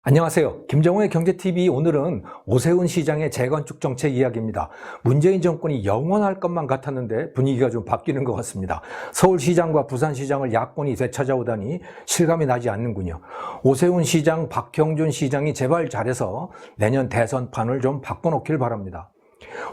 안녕하세요. 김정호의 경제TV. 오늘은 오세훈 시장의 재건축 정책 이야기입니다. 문재인 정권이 영원할 것만 같았는데 분위기가 좀 바뀌는 것 같습니다. 서울시장과 부산시장을 야권이 되찾아오다니 실감이 나지 않는군요. 오세훈 시장, 박형준 시장이 제발 잘해서 내년 대선판을 좀 바꿔놓길 바랍니다.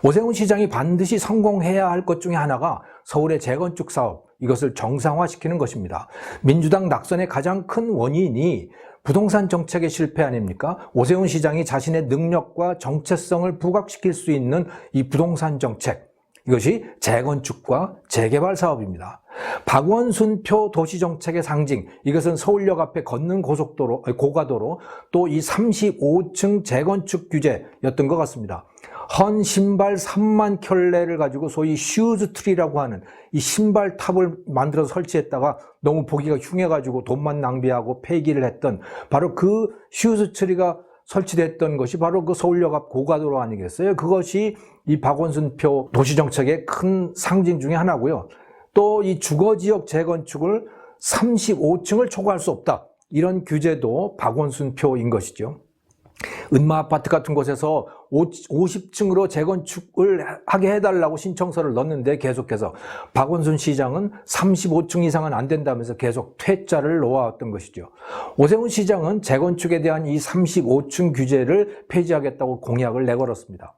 오세훈 시장이 반드시 성공해야 할 것 중에 하나가 서울의 재건축 사업, 이것을 정상화시키는 것입니다. 민주당 낙선의 가장 큰 원인이 부동산 정책의 실패 아닙니까? 오세훈 시장이 자신의 능력과 정체성을 부각시킬 수 있는 이 부동산 정책, 이것이 재건축과 재개발 사업입니다. 박원순표 도시정책의 상징, 이것은 서울역 앞에 걷는 고속도로, 고가도로, 또 이 35층 재건축 규제였던 것 같습니다. 헌 신발 3만 켤레를 가지고 소위 슈즈트리라고 하는 이 신발 탑을 만들어서 설치했다가 너무 보기가 흉해가지고 돈만 낭비하고 폐기를 했던 바로 그 슈즈트리가 설치됐던 것이 바로 그 서울역 앞 고가도로 아니겠어요? 그것이 이 박원순표 도시정책의 큰 상징 중에 하나고요. 또 이 주거지역 재건축을 35층을 초과할 수 없다, 이런 규제도 박원순표인 것이죠. 은마 아파트 같은 곳에서 50층으로 재건축을 하게 해달라고 신청서를 넣었는데 계속해서 박원순 시장은 35층 이상은 안 된다면서 계속 퇴짜를 놓아왔던 것이죠. 오세훈 시장은 재건축에 대한 이 35층 규제를 폐지하겠다고 공약을 내걸었습니다.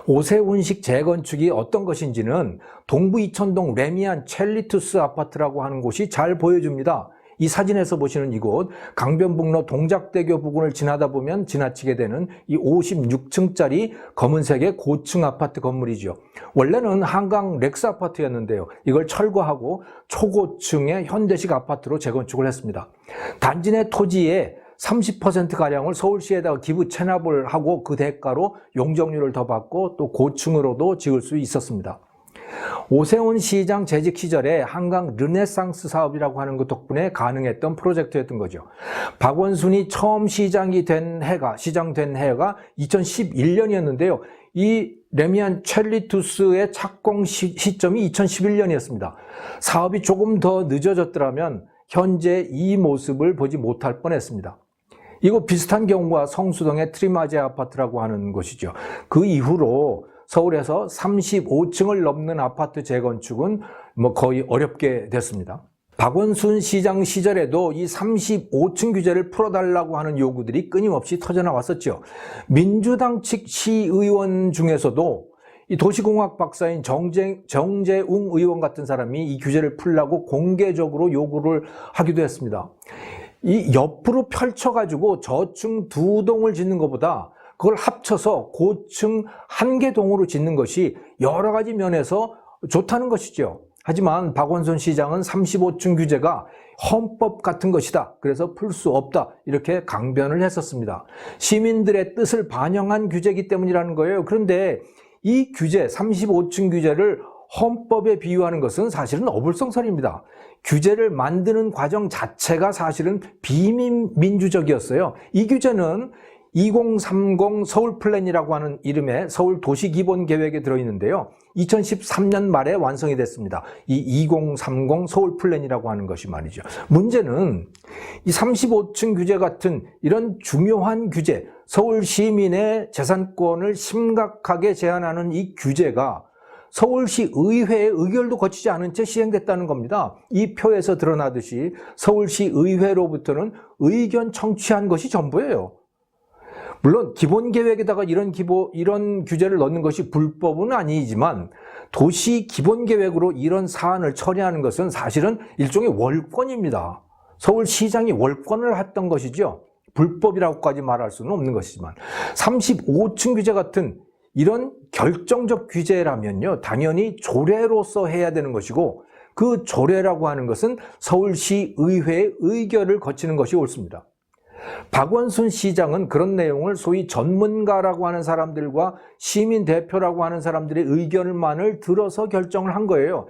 오세훈식 재건축이 어떤 것인지는 동부 이천동 레미안 첼리투스 아파트라고 하는 곳이 잘 보여줍니다. 이 사진에서 보시는 이곳, 강변북로 동작대교 부근을 지나다 보면 지나치게 되는 이 56층짜리 검은색의 고층 아파트 건물이죠. 원래는 한강 렉스 아파트였는데요. 이걸 철거하고 초고층의 현대식 아파트로 재건축을 했습니다. 단지 내 토지에 30%가량을 서울시에다가 기부 체납을 하고 그 대가로 용적률을 더 받고 또 고층으로도 지을 수 있었습니다. 오세훈 시장 재직 시절에 한강 르네상스 사업이라고 하는 것 덕분에 가능했던 프로젝트였던 거죠. 박원순이 처음 시장된 해가 2011년이었는데요. 이 레미안 첼리투스의 착공 시점이 2011년이었습니다. 사업이 조금 더 늦어졌더라면 현재 이 모습을 보지 못할 뻔했습니다. 이거 비슷한 경우가 성수동의 트리마제 아파트라고 하는 곳이죠. 그 이후로 서울에서 35층을 넘는 아파트 재건축은 거의 어렵게 됐습니다. 박원순 시장 시절에도 이 35층 규제를 풀어달라고 하는 요구들이 끊임없이 터져나왔었죠. 민주당 측 시의원 중에서도 이 도시공학 박사인 정재웅 의원 같은 사람이 이 규제를 풀라고 공개적으로 요구를 하기도 했습니다. 이 옆으로 펼쳐가지고 저층 2동을 짓는 것보다 그걸 합쳐서 고층 1개 동으로 짓는 것이 여러 가지 면에서 좋다는 것이죠. 하지만 박원순 시장은 35층 규제가 헌법 같은 것이다, 그래서 풀 수 없다, 이렇게 강변을 했었습니다. 시민들의 뜻을 반영한 규제이기 때문이라는 거예요. 그런데 이 규제, 35층 규제를 헌법에 비유하는 것은 사실은 어불성설입니다. 규제를 만드는 과정 자체가 사실은 비민주적이었어요. 이 규제는 2030 서울 플랜이라고 하는 이름의 서울 도시 기본 계획에 들어있는데요. 2013년 말에 완성이 됐습니다. 이 2030 서울 플랜이라고 하는 것이 말이죠. 문제는 이 35층 규제 같은 이런 중요한 규제, 서울 시민의 재산권을 심각하게 제한하는 이 규제가 서울시 의회의 의결도 거치지 않은 채 시행됐다는 겁니다. 이 표에서 드러나듯이 서울시 의회로부터는 의견 청취한 것이 전부예요. 물론 기본계획에다가 이런 규제를 넣는 것이 불법은 아니지만 도시 기본계획으로 이런 사안을 처리하는 것은 사실은 일종의 월권입니다. 서울시장이 월권을 했던 것이죠. 불법이라고까지 말할 수는 없는 것이지만 35층 규제 같은 이런 결정적 규제라면요, 당연히 조례로서 해야 되는 것이고 그 조례라고 하는 것은 서울시 의회의 의결을 거치는 것이 옳습니다. 박원순 시장은 그런 내용을 소위 전문가라고 하는 사람들과 시민 대표라고 하는 사람들의 의견만을 들어서 결정을 한 거예요.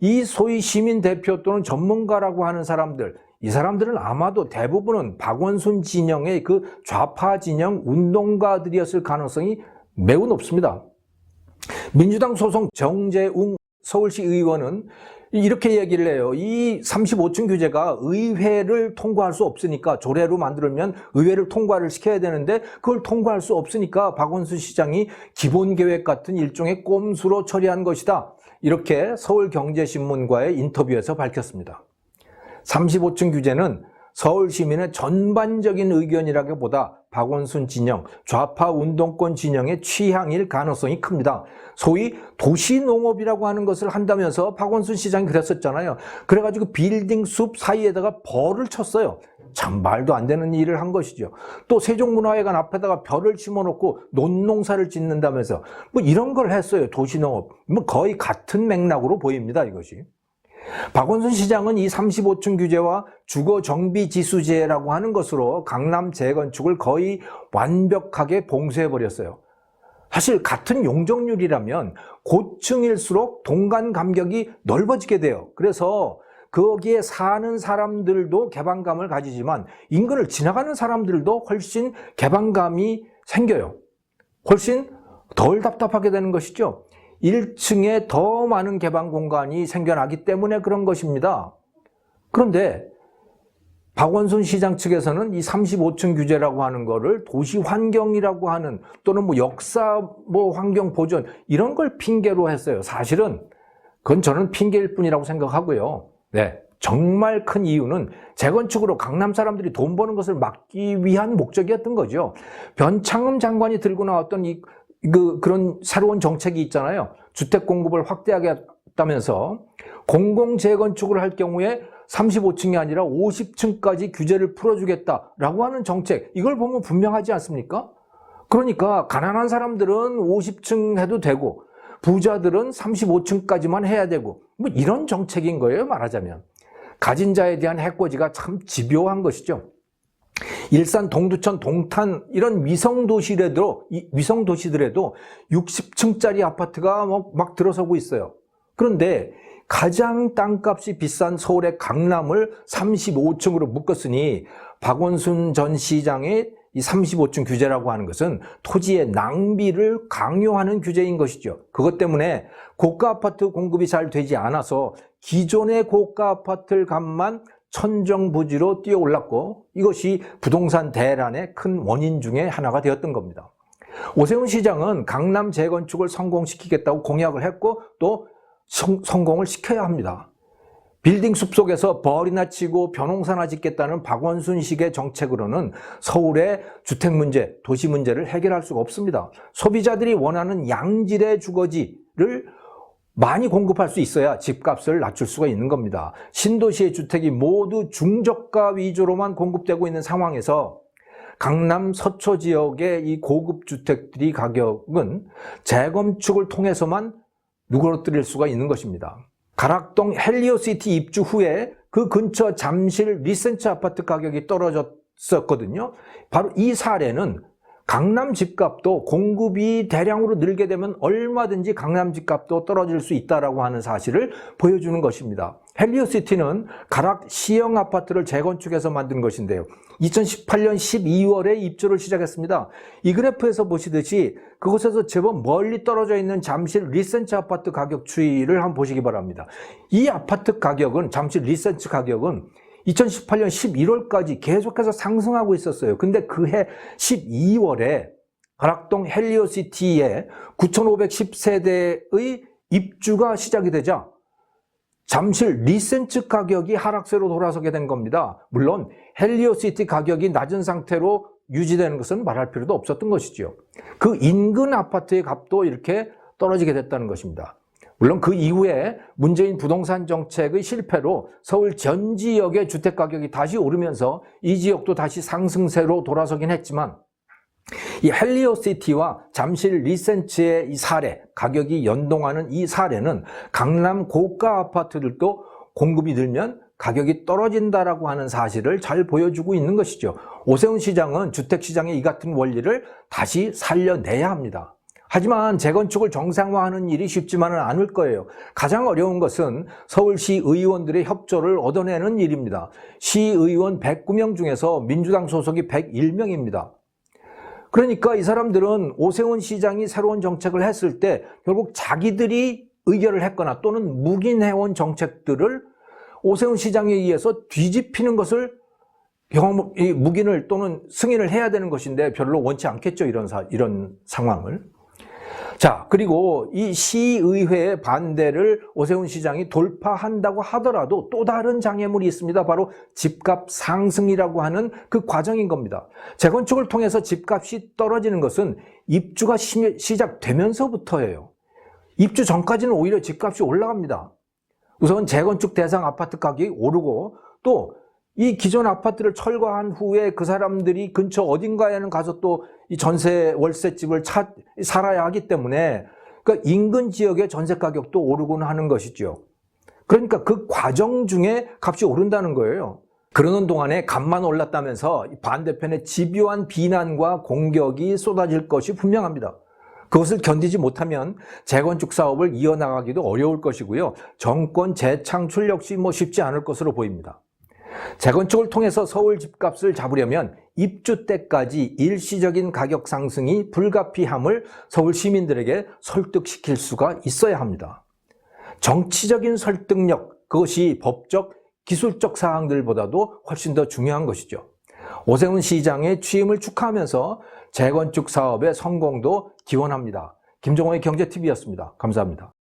이 소위 시민 대표 또는 전문가라고 하는 사람들, 이 사람들은 아마도 대부분은 박원순 진영의 그 좌파 진영 운동가들이었을 가능성이 매우 높습니다. 민주당 소속 정재웅 서울시 의원은 이렇게 얘기를 해요. 이 35층 규제가 의회를 통과할 수 없으니까, 조례로 만들면 의회를 통과를 시켜야 되는데 그걸 통과할 수 없으니까 박원순 시장이 기본계획 같은 일종의 꼼수로 처리한 것이다. 이렇게 서울경제신문과의 인터뷰에서 밝혔습니다. 35층 규제는 서울 시민의 전반적인 의견이라기보다 박원순 진영, 좌파 운동권 진영의 취향일 가능성이 큽니다. 소위 도시농업이라고 하는 것을 한다면서 박원순 시장이 그랬었잖아요. 그래가지고 빌딩 숲 사이에다가 벌을 쳤어요. 참 말도 안 되는 일을 한 것이죠. 또 세종문화회관 앞에다가 벼를 심어놓고 논농사를 짓는다면서 뭐 이런 걸 했어요. 도시농업. 뭐 거의 같은 맥락으로 보입니다, 이것이. 박원순 시장은 이 35층 규제와 주거정비지수제라고 하는 것으로 강남 재건축을 거의 완벽하게 봉쇄해버렸어요. 사실 같은 용적률이라면 고층일수록 동간 간격이 넓어지게 돼요. 그래서 거기에 사는 사람들도 개방감을 가지지만 인근을 지나가는 사람들도 훨씬 개방감이 생겨요. 훨씬 덜 답답하게 되는 것이죠. 1층에 더 많은 개방 공간이 생겨나기 때문에 그런 것입니다. 그런데 박원순 시장 측에서는 이 35층 규제라고 하는 거를 도시 환경이라고 하는, 또는 뭐 역사 환경 보존 이런 걸 핑계로 했어요. 사실은 그건 저는 핑계일 뿐이라고 생각하고요. 네, 정말 큰 이유는 재건축으로 강남 사람들이 돈 버는 것을 막기 위한 목적이었던 거죠. 변창흠 장관이 들고 나왔던 그런 새로운 정책이 있잖아요. 주택 공급을 확대하겠다면서 공공 재건축을 할 경우에 35층이 아니라 50층까지 규제를 풀어주겠다라고 하는 정책, 이걸 보면 분명하지 않습니까? 그러니까 가난한 사람들은 50층 해도 되고 부자들은 35층까지만 해야 되고 뭐 이런 정책인 거예요, 말하자면. 가진 자에 대한 해코지가 참 집요한 것이죠. 일산, 동두천, 동탄 이런 위성도시들에도 60층짜리 아파트가 막 들어서고 있어요. 그런데 가장 땅값이 비싼 서울의 강남을 35층으로 묶었으니 박원순 전 시장의 이 35층 규제라고 하는 것은 토지의 낭비를 강요하는 규제인 것이죠. 그것 때문에 고가 아파트 공급이 잘 되지 않아서 기존의 고가 아파트 값만 천정부지로 뛰어올랐고, 이것이 부동산 대란의 큰 원인 중에 하나가 되었던 겁니다. 오세훈 시장은 강남 재건축을 성공시키겠다고 공약을 했고 또 성공을 시켜야 합니다. 빌딩 숲속에서 벌이나 치고 벼농사나 짓겠다는 박원순식의 정책으로는 서울의 주택 문제, 도시 문제를 해결할 수가 없습니다. 소비자들이 원하는 양질의 주거지를 많이 공급할 수 있어야 집값을 낮출 수가 있는 겁니다. 신도시의 주택이 모두 중저가 위주로만 공급되고 있는 상황에서 강남 서초 지역의 이 고급 주택들이 가격은 재건축을 통해서만 누그러뜨릴 수가 있는 것입니다. 가락동 헬리오시티 입주 후에 그 근처 잠실 리센츠 아파트 가격이 떨어졌었거든요. 바로 이 사례는 강남 집값도 공급이 대량으로 늘게 되면 얼마든지 강남 집값도 떨어질 수 있다라고 하는 사실을 보여주는 것입니다. 헬리오시티는 가락 시형 아파트를 재건축해서 만든 것인데요. 2018년 12월에 입주를 시작했습니다. 이 그래프에서 보시듯이 그곳에서 제법 멀리 떨어져 있는 잠실 리센츠 아파트 가격 추이를 한번 보시기 바랍니다. 이 아파트 가격은, 잠실 리센츠 가격은 2018년 11월까지 계속해서 상승하고 있었어요. 근데 그해 12월에 가락동 헬리오시티에 9,510세대의 입주가 시작이 되자 잠실 리센츠 가격이 하락세로 돌아서게 된 겁니다. 물론 헬리오시티 가격이 낮은 상태로 유지되는 것은 말할 필요도 없었던 것이죠. 그 인근 아파트의 값도 이렇게 떨어지게 됐다는 것입니다. 물론 그 이후에 문재인 부동산 정책의 실패로 서울 전 지역의 주택 가격이 다시 오르면서 이 지역도 다시 상승세로 돌아서긴 했지만, 이 헬리오시티와 잠실 리센츠의 이 사례, 가격이 연동하는 이 사례는 강남 고가 아파트들도 공급이 늘면 가격이 떨어진다라고 하는 사실을 잘 보여주고 있는 것이죠. 오세훈 시장은 주택시장의 이 같은 원리를 다시 살려내야 합니다. 하지만 재건축을 정상화하는 일이 쉽지만은 않을 거예요. 가장 어려운 것은 서울시 의원들의 협조를 얻어내는 일입니다. 시의원 109명 중에서 민주당 소속이 101명입니다. 그러니까 이 사람들은 오세훈 시장이 새로운 정책을 했을 때 결국 자기들이 의결을 했거나 또는 묵인해온 정책들을 오세훈 시장에 의해서 뒤집히는 것을 묵인을 또는 승인을 해야 되는 것인데 별로 원치 않겠죠. 이런 상황을. 자, 그리고 이 시의회의 반대를 오세훈 시장이 돌파한다고 하더라도 또 다른 장애물이 있습니다. 바로 집값 상승이라고 하는 그 과정인 겁니다. 재건축을 통해서 집값이 떨어지는 것은 입주가 시작되면서부터예요. 입주 전까지는 오히려 집값이 올라갑니다. 우선 재건축 대상 아파트 가격이 오르고 또 이 기존 아파트를 철거한 후에 그 사람들이 근처 어딘가에는 가서 또 이 전세 월세집을 살아야 하기 때문에 그러니까 인근 지역의 전세 가격도 오르곤 하는 것이죠. 그러니까 그 과정 중에 값이 오른다는 거예요. 그러는 동안에 값만 올랐다면서 반대편에 집요한 비난과 공격이 쏟아질 것이 분명합니다. 그것을 견디지 못하면 재건축 사업을 이어나가기도 어려울 것이고요. 정권 재창출 역시 쉽지 않을 것으로 보입니다. 재건축을 통해서 서울 집값을 잡으려면 입주 때까지 일시적인 가격 상승이 불가피함을 서울 시민들에게 설득시킬 수가 있어야 합니다. 정치적인 설득력, 그것이 법적, 기술적 사항들보다도 훨씬 더 중요한 것이죠. 오세훈 시장의 취임을 축하하면서 재건축 사업의 성공도 기원합니다. 김종호의 경제TV였습니다. 감사합니다.